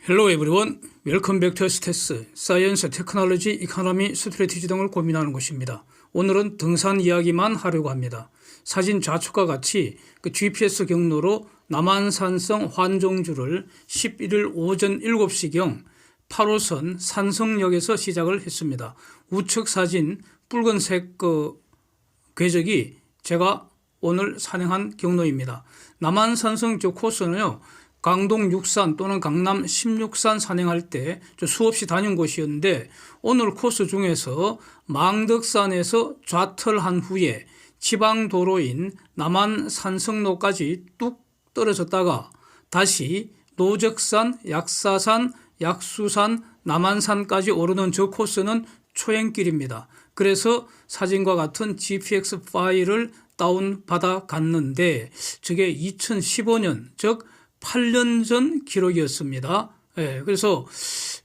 Hello everyone. Welcome back to STS, Science, Technology, Economy, Strategy 등을 고민하는 곳입니다. 오늘은 등산 이야기만 하려고 합니다. 사진 좌측과 같이 GPS 경로로 남한산성 환종주를 11일 오전 7시경 8호선 산성역에서 시작을 했습니다. 우측 사진 붉은색 궤적이 제가 오늘 산행한 경로입니다. 남한산성 저 코스는요, 강동 6산 또는 강남 16산 산행할 때 수없이 다닌 곳이었는데, 오늘 코스 중에서 망덕산에서 좌털한 후에 지방도로인 남한산성로까지 뚝 떨어졌다가 다시 노적산, 약사산, 약수산, 남한산까지 오르는 저 코스는 초행길입니다. 그래서 사진과 같은 GPX 파일을 다운받아 갔는데, 저게 2015년 즉 8년 전 기록이었습니다. 그래서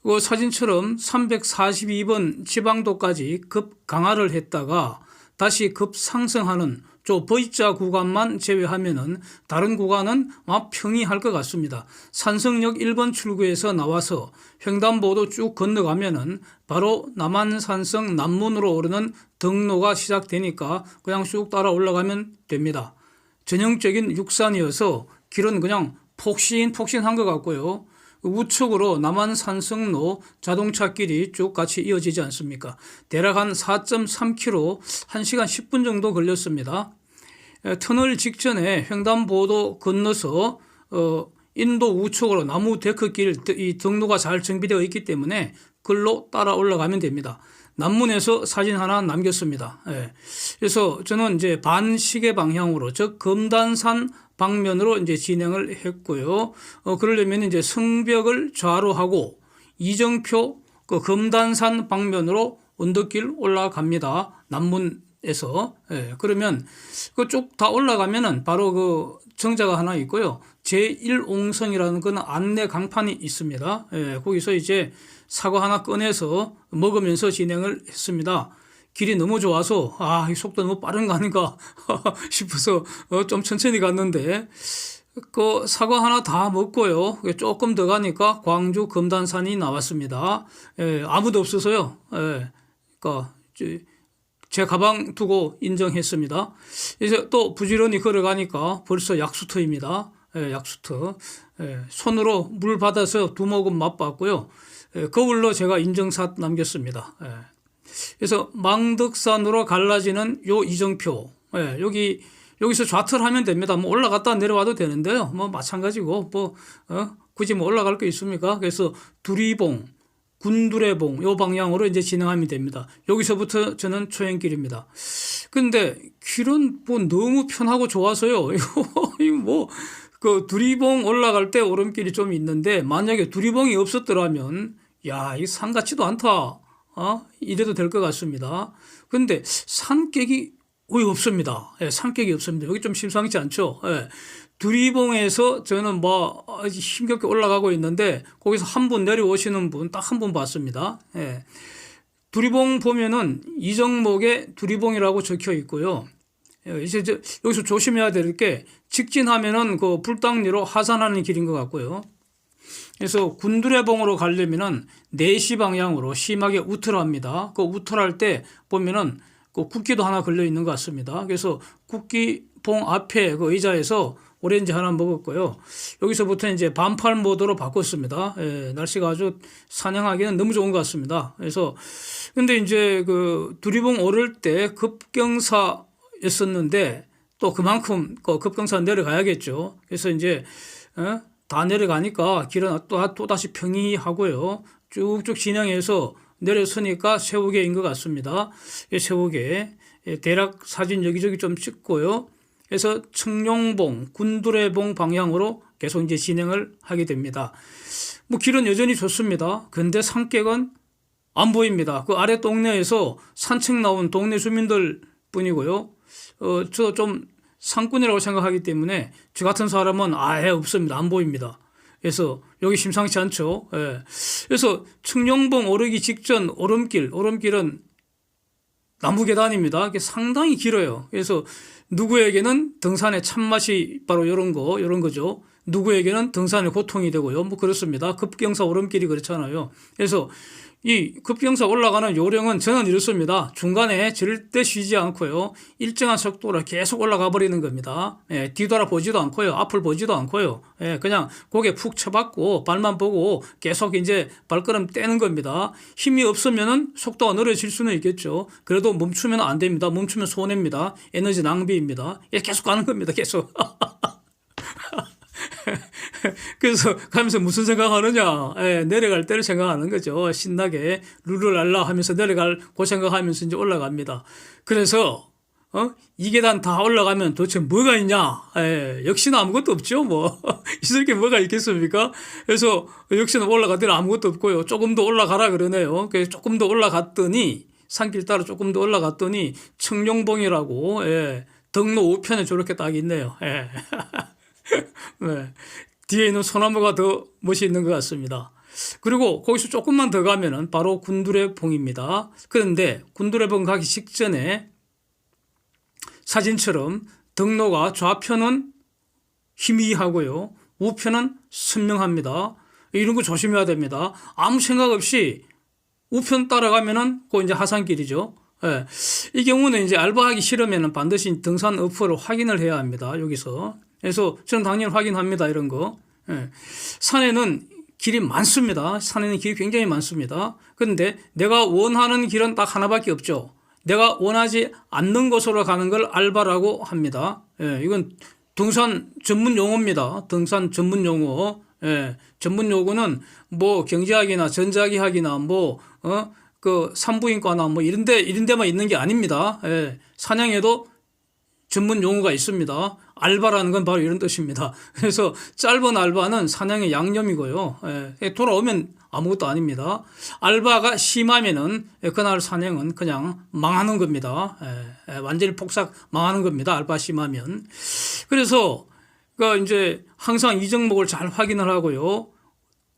그 사진처럼 342번 지방도까지 급 강화를 했다가 다시 급 상승하는 저 V자 구간만 제외하면은 다른 구간은 평이할 것 같습니다. 산성역 1번 출구에서 나와서 횡단보도 쭉 건너가면은 바로 남한산성 남문으로 오르는 등로가 시작되니까 그냥 쭉 따라 올라가면 됩니다. 전형적인 육산이어서 길은 그냥 폭신폭신한 것 같고요. 우측으로 남한산성로 자동차길이 쭉 같이 이어지지 않습니까? 대략 한 4.3km, 1시간 10분 정도 걸렸습니다. 터널 직전에 횡단보도 건너서 인도 우측으로 나무 데크길, 이 등로가 잘 정비되어 있기 때문에 글로 따라 올라가면 됩니다. 남문에서 사진 하나 남겼습니다. 그래서 저는 이제 반시계 방향으로, 즉 금단산 방면으로 이제 진행을 했고요. 그러려면 이제 성벽을 좌로 하고 이정표 금단산 방면으로 언덕길 올라갑니다. 남문에서. 그러면 그쪽 다 올라가면은 바로 정자가 하나 있고요. 제1옹성이라는 건 안내 강판이 있습니다. 거기서 이제 사과 하나 꺼내서 먹으면서 진행을 했습니다. 길이 너무 좋아서 이 속도 너무 빠른 거 아닌가 싶어서 좀 천천히 갔는데, 그 사과 하나 다 먹고요. 조금 더 가니까 광주 금단산이 나왔습니다. 아무도 없어서요. 그러니까 제 가방 두고 인정했습니다. 이제 또 부지런히 걸어가니까 벌써 약수터입니다. 약수터. 손으로 물 받아서 두 모금 맛봤고요. 거울로 제가 인증샷 남겼습니다. 그래서 망덕산으로 갈라지는 요 이정표, 여기서 좌털하면 됩니다. 뭐 올라갔다 내려와도 되는데요. 뭐 마찬가지고 굳이 뭐 올라갈 거 있습니까? 그래서 두리봉, 군두레봉 요 방향으로 이제 진행하면 됩니다. 여기서부터 저는 초행길입니다. 근데 길은 뭐 너무 편하고 좋아서요. 이거 그 두리봉 올라갈 때 오름길이 좀 있는데, 만약에 두리봉이 없었더라면 이 산 같지도 않다. 이래도 될 것 같습니다. 근데 산객이 거의 없습니다. 산객이 없습니다. 여기 좀 심상치 않죠. 두리봉에서 저는 힘겹게 올라가고 있는데, 거기서 한 분 내려오시는 분 딱 한 분 봤습니다. 두리봉 보면은 이정목에 두리봉이라고 적혀 있고요. 이제 여기서 조심해야 될 게, 직진하면은 그 불당리로 하산하는 길인 것 같고요. 그래서 군두레봉으로 가려면은 4시 방향으로 심하게 우털합니다. 그 우털할 때 보면은 그 국기도 하나 걸려 있는 것 같습니다. 그래서 국기봉 앞에 그 의자에서 오렌지 하나 먹었고요. 여기서부터 이제 반팔 모드로 바꿨습니다. 날씨가 아주 산행하기는 너무 좋은 것 같습니다. 그래서 근데 이제 그 두리봉 오를 때 급경사였었는데, 또 그만큼 급경사 내려가야겠죠. 그래서 이제 다 내려가니까 길은 또 다시 평이하고요. 쭉쭉 진행해서 내려서니까 세우개인 것 같습니다. 세우개. 대략 사진 여기저기 좀 찍고요. 그래서 청룡봉, 군두레봉 방향으로 계속 이제 진행을 하게 됩니다. 뭐 길은 여전히 좋습니다. 근데 산객은 안 보입니다. 그 아래 동네에서 산책 나온 동네 주민들 뿐이고요. 저 좀 상꾼이라고 생각하기 때문에 저 같은 사람은 아예 없습니다. 안 보입니다. 그래서 여기 심상치 않죠. 그래서 청룡봉 오르기 직전 오름길은 나무 계단입니다. 이게 상당히 길어요. 그래서 누구에게는 등산의 참맛이 바로 이런 거죠. 누구에게는 등산의 고통이 되고요. 뭐 그렇습니다. 급경사 오름길이 그렇잖아요. 그래서 이 급경사 올라가는 요령은 저는 이렇습니다. 중간에 절대 쉬지 않고요. 일정한 속도로 계속 올라가 버리는 겁니다. 예, 뒤돌아보지도 않고요. 앞을 보지도 않고요. 예, 그냥 고개 푹 쳐박고 발만 보고 계속 이제 발걸음 떼는 겁니다. 힘이 없으면은 속도가 느려질 수는 있겠죠. 그래도 멈추면 안 됩니다. 멈추면 손해입니다. 에너지 낭비입니다. 예, 계속 가는 겁니다. 계속. 그래서 가면서 무슨 생각하느냐? 예, 내려갈 때를 생각하는 거죠. 신나게 룰루랄라 하면서 내려갈 그 생각하면서 이제 올라갑니다. 그래서 이 계단 다 올라가면 도대체 뭐가 있냐? 예, 역시나 아무것도 없죠. 뭐 있을 게 뭐가 있겠습니까? 그래서 역시나 올라가더니 아무것도 없고요. 조금 더 올라가라 그러네요. 그래서 조금 더 올라갔더니 산길 따라 조금 더 올라갔더니 청룡봉이라고 예, 등로 우편에 저렇게 딱 있네요. 예. 네. 뒤에 있는 소나무가 더 멋있는 것 같습니다. 그리고 거기서 조금만 더 가면은 바로 군두레 봉입니다. 그런데 군두레 봉 가기 직전에 사진처럼 등로가 좌편은 희미하고요. 우편은 선명합니다. 이런 거 조심해야 됩니다. 아무 생각 없이 우편 따라가면은 그 이제 하산길이죠. 예. 이 경우는 이제 알바하기 싫으면은 반드시 등산 어플을 확인을 해야 합니다. 여기서. 그래서 저는 당연히 확인합니다. 이런 거. 예. 산에는 길이 많습니다. 산에는 길이 굉장히 많습니다. 그런데 내가 원하는 길은 딱 하나밖에 없죠. 내가 원하지 않는 곳으로 가는 걸 알바라고 합니다. 예. 이건 등산 전문 용어입니다. 등산 전문 용어. 예. 전문 용어는 뭐 경제학이나 전자기학이나 그 산부인과나 뭐 이런 데만 있는 게 아닙니다. 예. 사냥에도 전문 용어가 있습니다. 알바라는 건 바로 이런 뜻입니다. 그래서 짧은 알바는 사냥의 양념이고요. 예, 돌아오면 아무것도 아닙니다. 알바가 심하면은 그날 사냥은 그냥 망하는 겁니다. 예, 완전히 폭삭 망하는 겁니다. 알바 심하면. 그래서 그 이제 항상 이정목을 잘 확인을 하고요.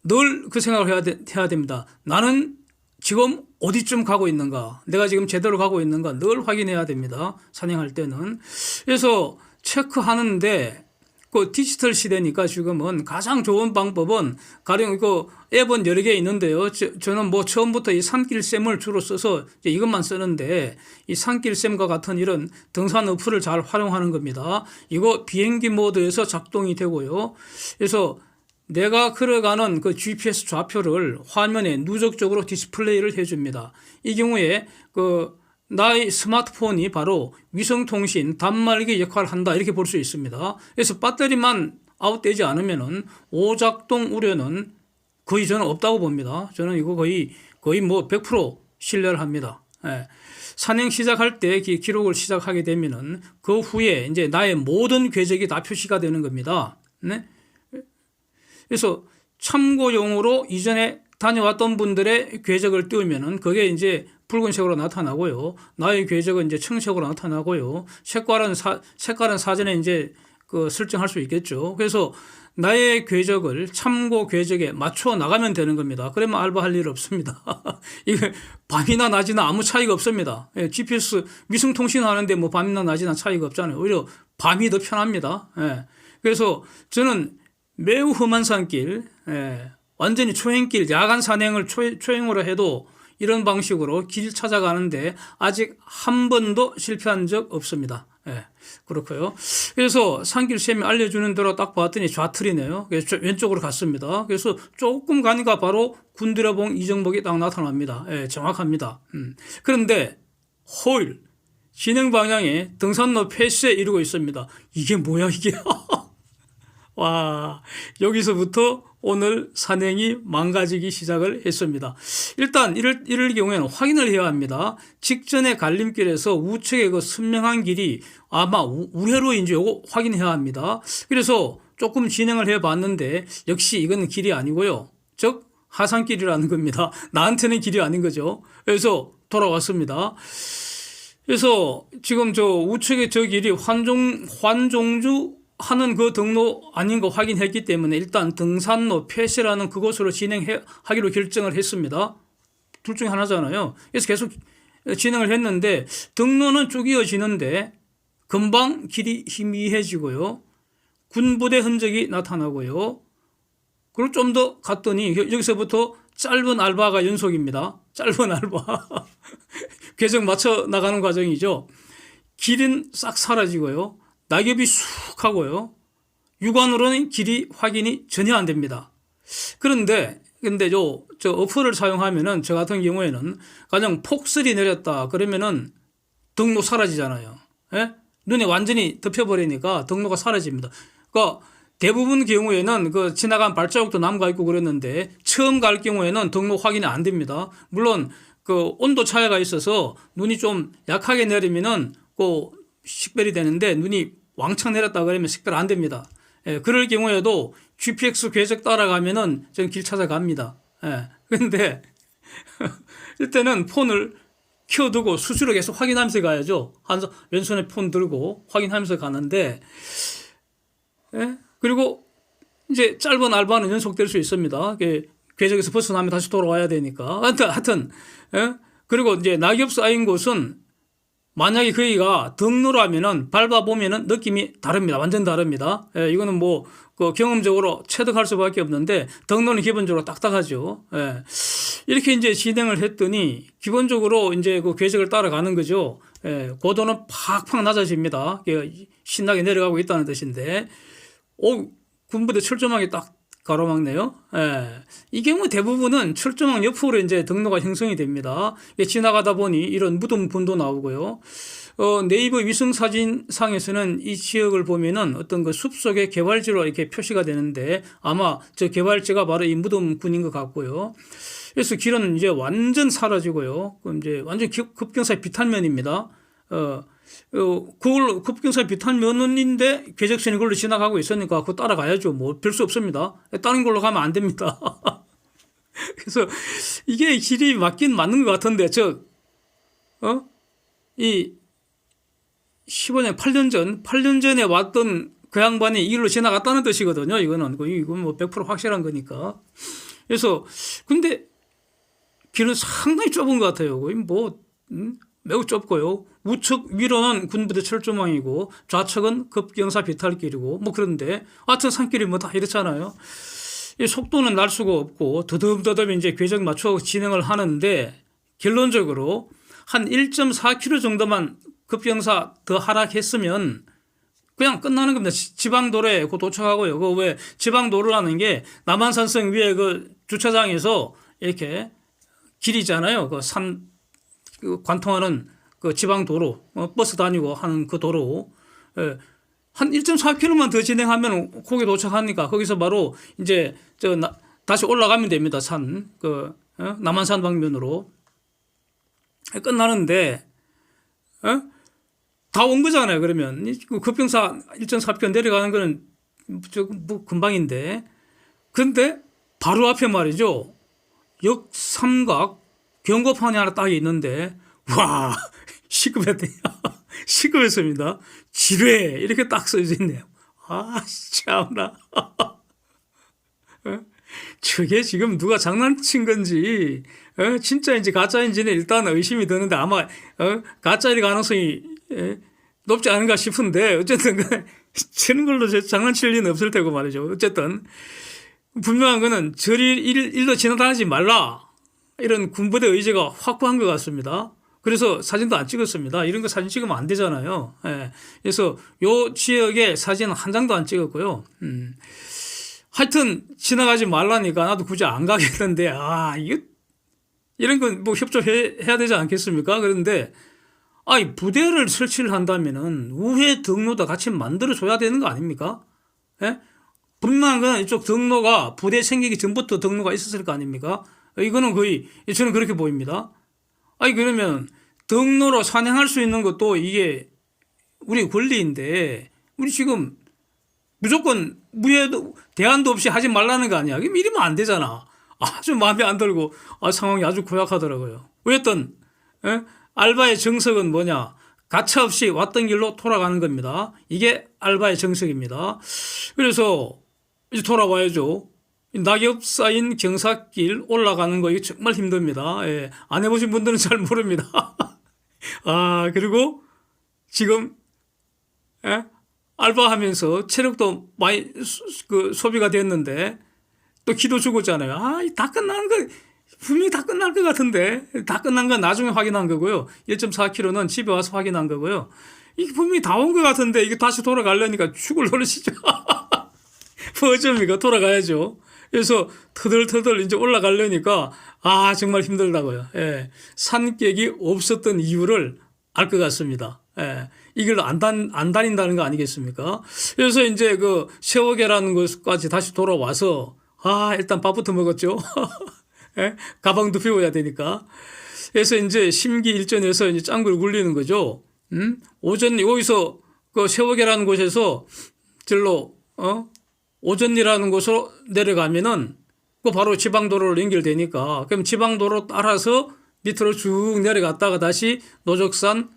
늘 그 생각을 해야 됩니다. 나는 지금 어디쯤 가고 있는가? 내가 지금 제대로 가고 있는가? 늘 확인해야 됩니다. 산행할 때는. 그래서 체크하는데 그 디지털 시대니까 지금은 가장 좋은 방법은 가령 그 앱은 여러 개 있는데요. 저는 뭐 처음부터 이 산길샘을 주로 써서 이것만 쓰는데 이 산길샘과 같은 이런 등산 어플을 잘 활용하는 겁니다. 이거 비행기 모드에서 작동이 되고요. 그래서 내가 걸어가는 그 GPS 좌표를 화면에 누적적으로 디스플레이를 해줍니다. 이 경우에 그 나의 스마트폰이 바로 위성통신 단말기 역할을 한다 이렇게 볼 수 있습니다. 그래서 배터리만 아웃되지 않으면은 오작동 우려는 거의 저는 없다고 봅니다. 저는 이거 거의 뭐 100% 신뢰를 합니다. 예. 산행 시작할 때 기록을 시작하게 되면은 그 후에 이제 나의 모든 궤적이 다 표시가 되는 겁니다. 네? 그래서 참고용으로 이전에 다녀왔던 분들의 궤적을 띄우면은 그게 이제 붉은색으로 나타나고요. 나의 궤적은 이제 청색으로 나타나고요. 색깔은 사전에 이제 그 설정할 수 있겠죠. 그래서 나의 궤적을 참고 궤적에 맞춰 나가면 되는 겁니다. 그러면 알바할 일 없습니다. 이게 밤이나 낮이나 아무 차이가 없습니다. GPS 위성통신 하는데 뭐 밤이나 낮이나 차이가 없잖아요. 오히려 밤이 더 편합니다. 그래서 저는 매우 험한 산길, 완전히 초행길, 야간 산행을 초행으로 해도 이런 방식으로 길 찾아가는데 아직 한 번도 실패한 적 없습니다. 그렇고요. 그래서 산길샘이 알려주는 대로 딱 봤더니 좌틀이네요. 그래서 왼쪽으로 갔습니다. 그래서 조금 가니까 바로 군두레봉 이정목이 딱 나타납니다. 정확합니다. 그런데 홀 진행 방향에 등산로 폐쇄 이루고 있습니다. 이게 뭐야 이게? 와, 여기서부터 오늘 산행이 망가지기 시작을 했습니다. 일단 이럴 경우에는 확인을 해야 합니다. 직전의 갈림길에서 우측의 그 선명한 길이 아마 우회로인지 요거 확인해야 합니다. 그래서 조금 진행을 해 봤는데 역시 이건 길이 아니고요. 즉 하산길이라는 겁니다. 나한테는 길이 아닌 거죠. 그래서 돌아왔습니다. 그래서 지금 저 우측의 저 길이 환종주 하는 그 등로 아닌 거 확인했기 때문에 일단 등산로 폐쇄라는 그곳으로 진행하기로 결정을 했습니다. 둘 중에 하나잖아요. 그래서 계속 진행을 했는데 등로는 쭉 이어지는데 금방 길이 희미해지고요. 군부대 흔적이 나타나고요. 그리고 좀 더 갔더니 여기서부터 짧은 알바가 연속입니다. 짧은 알바. 궤적 맞춰 나가는 과정이죠. 길은 싹 사라지고요. 낙엽이 쑥 하고요. 육안으로는 길이 확인이 전혀 안 됩니다. 근데 저 어플을 사용하면은 저 같은 경우에는 가령 폭설이 내렸다 그러면은 등로 사라지잖아요. 예? 눈에 완전히 덮여버리니까 등로가 사라집니다. 그러니까 대부분 경우에는 그 지나간 발자국도 남가 있고 그랬는데 처음 갈 경우에는 등로 확인이 안 됩니다. 물론 그 온도 차이가 있어서 눈이 좀 약하게 내리면은 그 식별이 되는데 눈이 왕창 내렸다 그러면 식별 안 됩니다. 예, 그럴 경우에도 GPX 궤적 따라가면은 전 길 찾아갑니다. 예, 근데 이때는 폰을 켜두고 수시로 계속 확인하면서 가야죠. 왼손에 폰 들고 확인하면서 가는데, 예? 그리고 이제 짧은 알바는 연속될 수 있습니다. 궤적에서 벗어나면 다시 돌아와야 되니까. 하여튼, 예? 그리고 이제 낙엽 쌓인 곳은 만약에 거기가 등로라면은 밟아보면은 느낌이 다릅니다. 완전 다릅니다. 예, 이거는 뭐, 그 경험적으로 체득할 수밖에 없는데, 등로는 기본적으로 딱딱하죠. 예. 이렇게 이제 진행을 했더니, 기본적으로 이제 그 궤적을 따라가는 거죠. 예, 고도는 팍팍 낮아집니다. 신나게 내려가고 있다는 뜻인데, 군부대 철조망이 딱 가로막네요. 예. 이 경우 대부분은 철조망 옆으로 이제 등로가 형성이 됩니다. 지나가다 보니 이런 무덤 분도 나오고요. 네이버 위성 사진상에서는 이 지역을 보면은 어떤 그 숲속의 개발지로 이렇게 표시가 되는데 아마 저 개발지가 바로 이 무덤군인 것 같고요. 그래서 길은 이제 완전 사라지고요. 그럼 이제 완전 급경사 비탈면입니다. 그걸 급경사 비탈면인데 궤적선이 그걸로 지나가고 있으니까 그거 따라가야죠. 뭐 별 수 없습니다. 다른 걸로 가면 안 됩니다. 그래서 이게 길이 맞긴 맞는 것 같은데 이 15년, 8년 전에 왔던 그 양반이 이 길로 지나갔다는 뜻이거든요. 이건 뭐 100% 확실한 거니까. 그래서 근데 길은 상당히 좁은 것 같아요. 거의 뭐 매우 좁고요. 우측 위로는 군부대 철조망이고 좌측은 급경사 비탈길이고 뭐 그런데 하여튼 산길이 뭐 다 이렇잖아요. 이 속도는 날 수가 없고 더듬더듬 이제 궤적 맞춰 진행을 하는데 결론적으로 한 1.4km 정도만 급경사 더 하락했으면 그냥 끝나는 겁니다. 지방도로에 도착하고요. 그 왜 지방도로라는 게 남한산성 위에 그 주차장에서 이렇게 길이잖아요. 그 관통하는 그 지방도로, 버스 다니고 하는 그 도로. 예. 한 1.4km만 더 진행하면 거기 도착하니까 거기서 바로 이제 다시 올라가면 됩니다. 남한산 방면으로. 끝나는데, 다 온 거잖아요. 그러면. 급경사 1.4km 내려가는 거는 뭐 금방인데. 근데 바로 앞에 말이죠. 역삼각 경고판이 하나 딱 있는데, 와, 시급했습니다. 지뢰, 이렇게 딱 써져 있네요. 아, 참나. 저게 지금 누가 장난친 건지, 진짜인지 가짜인지는 일단 의심이 드는데 아마, 가짜일 가능성이 높지 않은가 싶은데, 어쨌든, 저런 걸로 장난칠 리는 없을 테고 말이죠. 어쨌든, 분명한 거는 일로 지나다니지 말라. 이런 군부대 의지가 확고한 것 같습니다. 그래서 사진도 안 찍었습니다. 이런 거 사진 찍으면 안 되잖아요. 예. 그래서 요 지역에 사진 한 장도 안 찍었고요. 하여튼 지나가지 말라니까 나도 굳이 안 가겠는데 이런 건 뭐 협조해야 되지 않겠습니까? 그런데 부대를 설치를 한다면은 우회 등로도 같이 만들어줘야 되는 거 아닙니까? 예? 분명한 건 이쪽 등로가 부대 생기기 전부터 등로가 있었을 거 아닙니까? 이거는 거의 저는 그렇게 보입니다. 그러면 등로로 산행할 수 있는 것도 이게 우리 권리인데 우리 지금 무조건 대안도 없이 하지 말라는 거 아니야? 이러면 안 되잖아. 아주 마음에 안 들고 상황이 아주 고약하더라고요. 어쨌든 알바의 정석은 뭐냐? 가차없이 왔던 길로 돌아가는 겁니다. 이게 알바의 정석입니다. 그래서 이제 돌아와야죠. 낙엽 쌓인 경사길 올라가는 거 이거 정말 힘듭니다. 예. 안 해보신 분들은 잘 모릅니다. 그리고 지금 알바하면서 체력도 많이 소비가 됐는데 또 기도 죽었잖아요. 다 끝난 거, 분명히 다 끝날 것 같은데. 다 끝난 건 나중에 확인한 거고요. 1.4km는 집에 와서 확인한 거고요. 이게 분명히 다 온 것 같은데 이게 다시 돌아가려니까 죽을 노릇이죠. 뭐 어쩝니까? 돌아가야죠. 그래서 터덜터덜 이제 올라가려니까 정말 힘들다고요. 예. 산객이 없었던 이유를 알 것 같습니다. 예. 이걸 안 다닌다는 거 아니겠습니까? 그래서 이제 그 세워계라는 곳까지 다시 돌아와서 일단 밥부터 먹었죠. 예? 가방도 비워야 되니까. 그래서 이제 심기일전해서 이제 짱구를 굴리는 거죠. 오전 여기서 그 세워계라는 곳에서 절로 오전이라는 곳으로 내려가면은 그 바로 지방도로로 연결되니까 그럼 지방도로 따라서 밑으로 쭉 내려갔다가 다시 노적산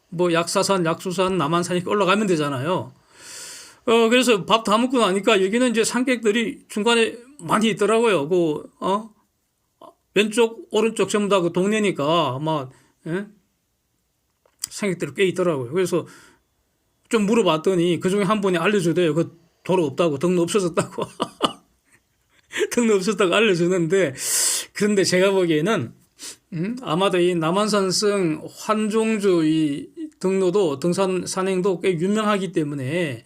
뭐 약사산, 약수산, 남한산 이렇게 올라가면 되잖아요. 그래서 밥 다 먹고 나니까 여기는 이제 산객들이 중간에 많이 있더라고요. 왼쪽, 오른쪽 전부 다 그 동네니까 아마, 예? 산객들이 꽤 있더라고요. 그래서 좀 물어봤더니 그 중에 한 분이 알려주대요. 그 도로 없다고, 등로 없어졌다고. 등로 없어졌다고 알려주는데, 그런데 제가 보기에는, 아마도 이 남한산성 환종주 이 등로도 등산 산행도 꽤 유명하기 때문에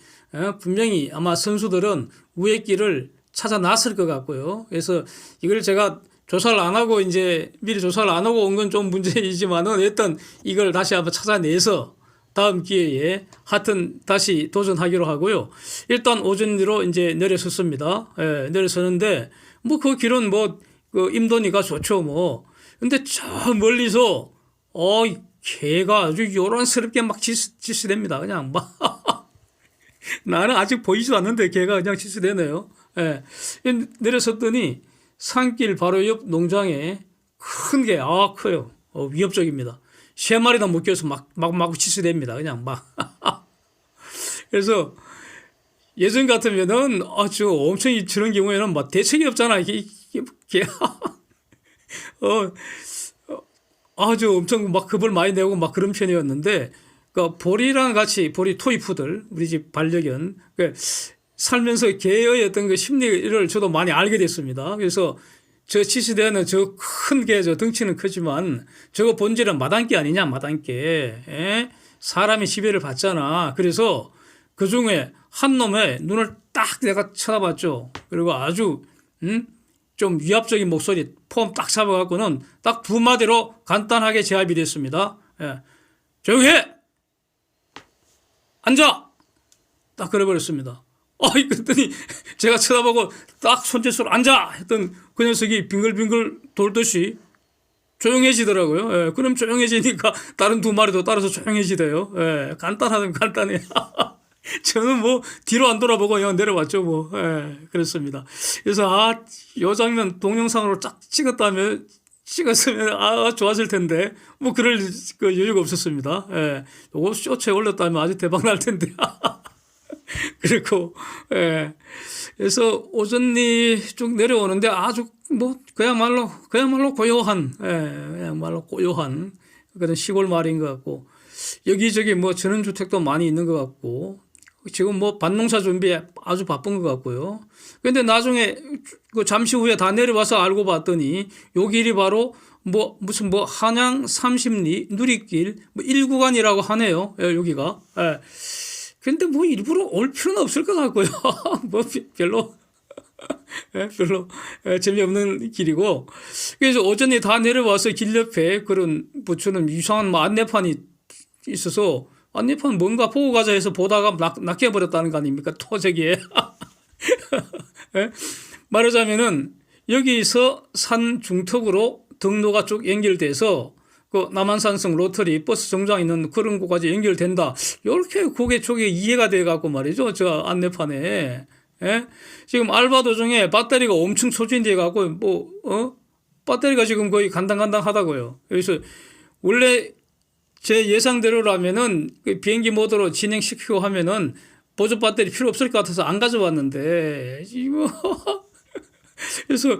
분명히 아마 선수들은 우회 길을 찾아놨을 것 같고요. 그래서 이걸 제가 조사를 안 하고 이제 미리 조사를 안 하고 온 건 좀 문제이지만은 일단 이걸 다시 한번 찾아내서 다음 기회에 하여튼 다시 도전하기로 하고요. 일단 오전으로 이제 내려섰습니다. 예, 내려서는데 뭐 그 길은 뭐 그 임도니까 좋죠 뭐. 근데 저 멀리서 개가 아주 요란스럽게 막 지스댑니다. 그냥 막 나는 아직 보이지도 않는데 개가 그냥 지스대네요. 예. 내려섰더니 산길 바로 옆 농장에 큰 개, 커요. 위협적입니다. 3마리나 묶여서 막 지스댑니다. 그냥 막. 그래서 예전 같으면은 저 엄청 저런 경우에는 막 대책이 없잖아. 이게 아주 엄청 막 겁을 많이 내고 막 그런 편이었는데, 그러니까 보리랑 같이 보리 토이푸들 우리 집 반려견 살면서 개의 어떤 그 심리를 저도 많이 알게 됐습니다. 그래서 저 치시대는 저 큰 개, 저 덩치는 크지만 저거 본질은 마당개 아니냐, 마당개. 예? 사람이 지배를 받잖아. 그래서 그 중에 한 놈의 눈을 딱 내가 쳐다봤죠. 그리고 아주 좀 위압적인 목소리 폼 딱 잡아갖고는 딱 2마디로 간단하게 제압이 됐습니다. 예. 조용히 해! 앉아! 딱 그래버렸습니다. 그랬더니 제가 쳐다보고 딱 손짓으로 앉아! 했던 그 녀석이 빙글빙글 돌듯이 조용해지더라고요. 예. 그럼 조용해지니까 다른 2마리도 따라서 조용해지대요. 예. 간단하면 간단해. 저는 뭐 뒤로 안 돌아보고 그냥 내려왔죠 뭐. 예, 그랬습니다. 그래서 요 장면 동영상으로 쫙 찍었으면 좋았을 텐데 뭐 그럴 그 여유가 없었습니다. 예, 요거 쇼츠에 올렸다면 아주 대박 날 텐데. 그리고 그래서 오전리 쭉 내려오는데 아주 뭐 그야말로 고요한, 그야말로 고요한 그런 시골 마을인 것 같고 여기저기 뭐 전원주택도 많이 있는 것 같고. 지금 뭐 밭농사 준비에 아주 바쁜 것 같고요. 그런데 나중에 그 잠시 후에 다 내려와서 알고 봤더니 요 길이 바로 무슨 한양 30리 누리길 1구간이라고 하네요. 여기가. 그런데 뭐 일부러 올 필요는 없을 것 같고요. 뭐 별로 재미없는 길이고. 그래서 오전에 다 내려와서 길 옆에 그런 붙여놓은 이상한 안내판이 있어서 안내판 뭔가 보고 가자 해서 보다가 낚여버렸다는 거 아닙니까? 토저기에. 말하자면은 여기서 산 중턱으로 등로가 쭉 연결돼서 그 남한산성 로터리 버스 정장 있는 그런 곳까지 연결된다. 이렇게 그게 쪽에 이해가 돼 갖고 말이죠. 저 안내판에. 지금 알바 도중에 배터리가 엄청 소진돼 갖고 배터리가 지금 거의 간당간당하다고요. 그래서 원래 제 예상대로라면은 그 비행기 모드로 진행시키고 하면은 보조 배터리 필요 없을 것 같아서 안 가져왔는데 그래서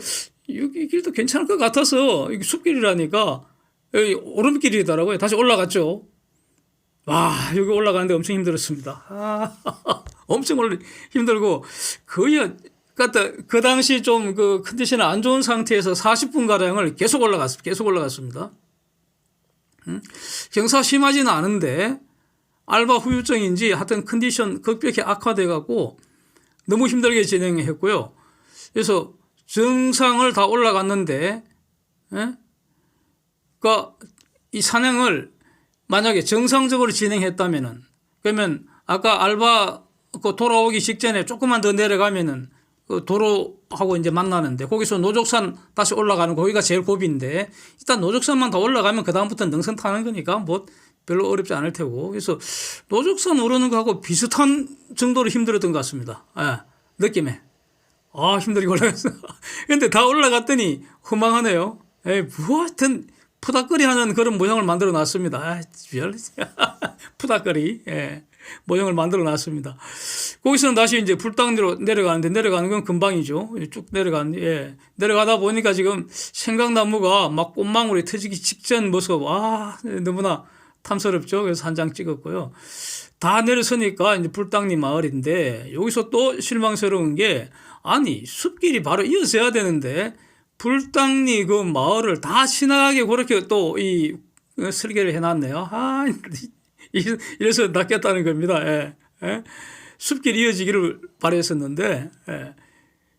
이 길도 괜찮을 것 같아서 이게 숲길이라니까 오름길이더라고요. 다시 올라갔죠. 와, 여기 올라가는데 엄청 힘들었습니다. 엄청 힘들고, 거의, 그 당시 좀 그 컨디션이 안 좋은 상태에서 40분가량을 계속 올라갔습니다. 경사 심하지는 않은데, 알바 후유증인지 하여튼 컨디션 급격히 악화돼갖고, 너무 힘들게 진행했고요. 그래서 정상을 다 올라갔는데, 그러니까 이 산행을 만약에 정상적으로 진행했다면은, 그러면 아까 알바 그 돌아오기 직전에 조금만 더 내려가면은 그 도로하고 이제 만나는데, 거기서 노족산 다시 올라가는 거기가 제일 고비인데, 일단 노족산만 더 올라가면 그다음부터는 능선 타는 거니까 뭐 별로 어렵지 않을 테고, 그래서 노족산 오르는 거하고 비슷한 정도로 힘들었던 것 같습니다. 느낌에. 힘들게 올라갔어. 근데 다 올라갔더니 허망하네요. 뭐 하여튼 푸닥거리 하는 그런 모형을 만들어 놨습니다. 푸닥거리. 모형을 만들어 놨습니다. 거기서는 다시 이제 불당리로 내려가는데, 내려가는 건 금방이죠. 쭉 내려가다 보니까 지금 생강나무가 막 꽃망울이 터지기 직전 모습, 너무나 탐스럽죠. 그래서 한 장 찍었고요. 다 내려서니까 이제 불당리 마을인데, 여기서 또 실망스러운 게, 아니, 숲길이 바로 이어져야 되는데, 불당리 그 마을을 다 지나가게 그렇게 또 설계를 해놨네요. 이래서 낚였다는 겁니다. 숲길이 이어지기를 바랬었는데,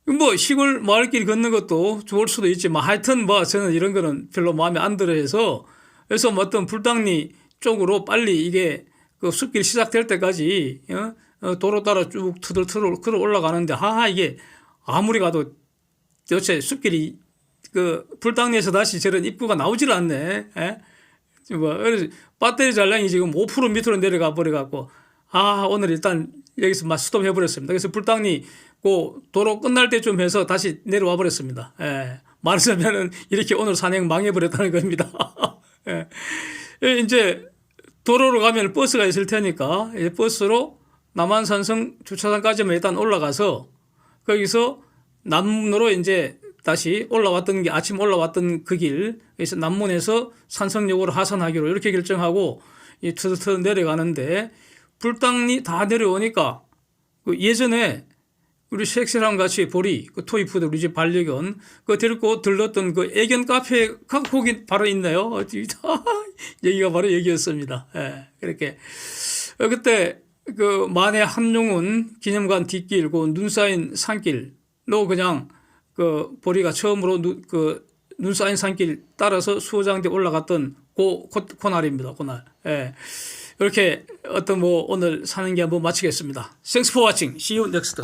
뭐 시골 마을길 걷는 것도 좋을 수도 있지만, 하여튼 뭐 저는 이런 거는 별로 마음에 안 들어 해서, 그래서 뭐 어떤 불당리 쪽으로 빨리 이게 그 숲길 시작될 때까지 도로 따라 쭉 투덜투덜 걸어 올라가는데, 이게 아무리 가도 도대체 숲길이 그 불당리에서 다시 저런 입구가 나오질 않네. 그래서 배터리 잔량이 지금 5% 밑으로 내려가 버려갖고, 오늘 일단 여기서 막 스톱 해버렸습니다. 그래서 불당리 그 도로 끝날 때쯤 해서 다시 내려와 버렸습니다. 말하자면은 이렇게 오늘 산행 망해버렸다는 겁니다. 이제 도로로 가면 버스가 있을 테니까 버스로 남한산성 주차장까지만 일단 올라가서, 거기서 남문으로 이제 다시 올라왔던 게, 아침 올라왔던 그 길, 그래서 남문에서 산성역으로 하산하기로 이렇게 결정하고 투덜투덜 내려가는데, 불당리 다 내려오니까 그 예전에 우리 섹시랑 같이 보리, 그 토이푸드 우리 집 반려견, 그 데리고 들렀던 그 애견 카페가 거기 바로 있네요. 여기가 바로 여기였습니다. 그렇게. 그때 그 만해 한용운 기념관 뒷길, 그 눈 쌓인 산길로 그냥 그 보리가 처음으로 눈 쌓인 산길 따라서 수호장대 올라갔던 그날입니다. 그날. 이렇게 오늘 사는 게 한번 마치겠습니다. Thanks for watching. See you next.